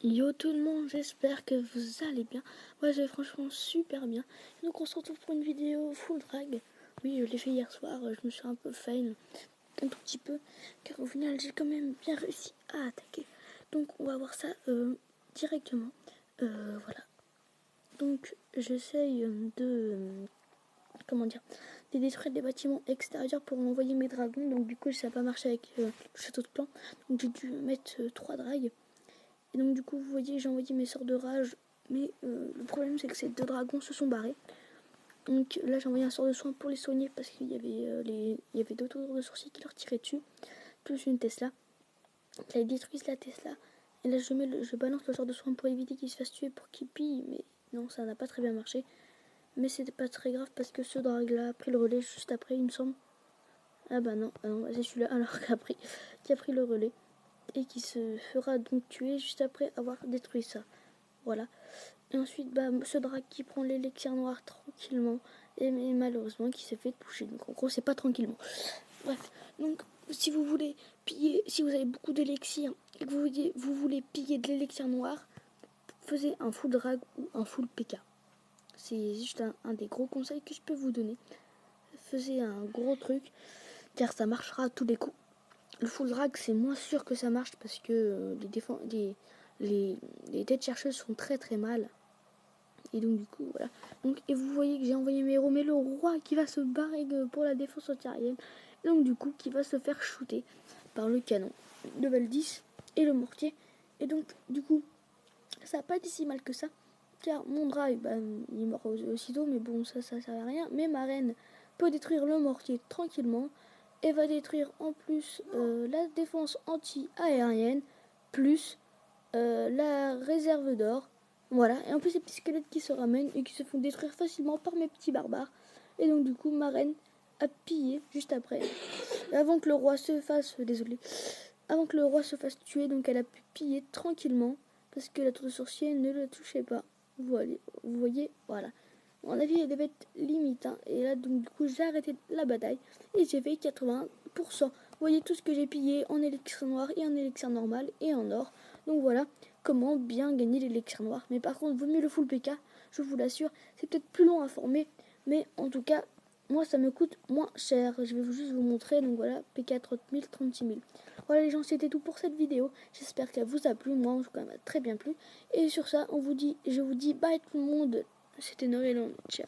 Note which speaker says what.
Speaker 1: Yo tout le monde, j'espère que vous allez bien. Moi je vais franchement super bien. Donc on se retrouve pour une vidéo full drag. Oui, je l'ai fait hier soir, je me suis un peu fail, un tout petit peu, car au final j'ai quand même bien réussi à attaquer. Donc on va voir ça directement. Voilà. Donc j'essaye comment dire, de détruire des bâtiments extérieurs pour envoyer mes dragons. Donc du coup ça n'a pas marché avec le château de plan. Donc j'ai dû mettre 3 drags. Et donc du coup vous voyez j'ai envoyé mes sorts de rage, mais le problème c'est que ces 2 dragons se sont barrés. Donc là j'ai envoyé un sort de soin pour les soigner parce qu'il y avait il y avait 2 tours de sorciers qui leur tiraient dessus, plus une Tesla. Donc là ils détruisent la Tesla. Et là je balance le sort de soin pour éviter qu'il se fasse tuer, pour qu'il pille, mais non ça n'a pas très bien marché. Mais c'était pas très grave parce que ce drag là a pris le relais juste après il me semble. Ah bah non, c'est celui-là alors qui a pris le relais. Et qui se fera donc tuer juste après avoir détruit ça. Voilà. Et ensuite, ce drag qui prend l'élixir noir tranquillement, et mais malheureusement qui s'est fait toucher. Donc en gros, c'est pas tranquillement. Bref. Donc, si vous voulez piller, si vous avez beaucoup d'élixir et que vous voulez piller de l'élixir noir, faisez un full drag ou un full PK. C'est juste un des gros conseils que je peux vous donner. Faisez un gros truc, car ça marchera à tous les coups. Le full drag, c'est moins sûr que ça marche parce que les têtes chercheuses sont très très mal. Et donc du coup, voilà. Donc, et vous voyez que j'ai envoyé mes héros, mais le roi qui va se barrer pour la défense antérienne. Et donc du coup, qui va se faire shooter par le canon. Level 10 et le mortier. Et donc, du coup, ça n'a pas été si mal que ça. Car mon drive, il est mort aussitôt, mais bon, ça sert à rien. Mais ma reine peut détruire le mortier tranquillement. Et va détruire en plus la défense anti-aérienne, plus la réserve d'or. Voilà, et en plus ces petits squelettes qui se ramènent et qui se font détruire facilement par mes petits barbares. Et donc du coup, ma reine a pillé juste après. Avant que le roi se fasse... Avant que le roi se fasse tuer, donc elle a pu piller tranquillement. Parce que la tour de sorcier ne le touchait pas. Vous voyez, voilà. Mon avis, elle devait être limite. Et là, donc du coup, j'ai arrêté la bataille. Et j'ai fait 80%. Vous voyez tout ce que j'ai pillé en élixir noir et en élixir normal et en or. Donc voilà comment bien gagner l'élixir noir. Mais par contre, vaut mieux le full PK, je vous l'assure. C'est peut-être plus long à former, mais en tout cas, moi ça me coûte moins cher. Je vais juste vous montrer. Donc voilà, PK 30 000, 36 000. Voilà les gens, c'était tout pour cette vidéo. J'espère qu'elle vous a plu. Moi, en tout cas, elle m'a très bien plu. Et sur ça, je vous dis bye tout le monde. C'était Noël. Ciao.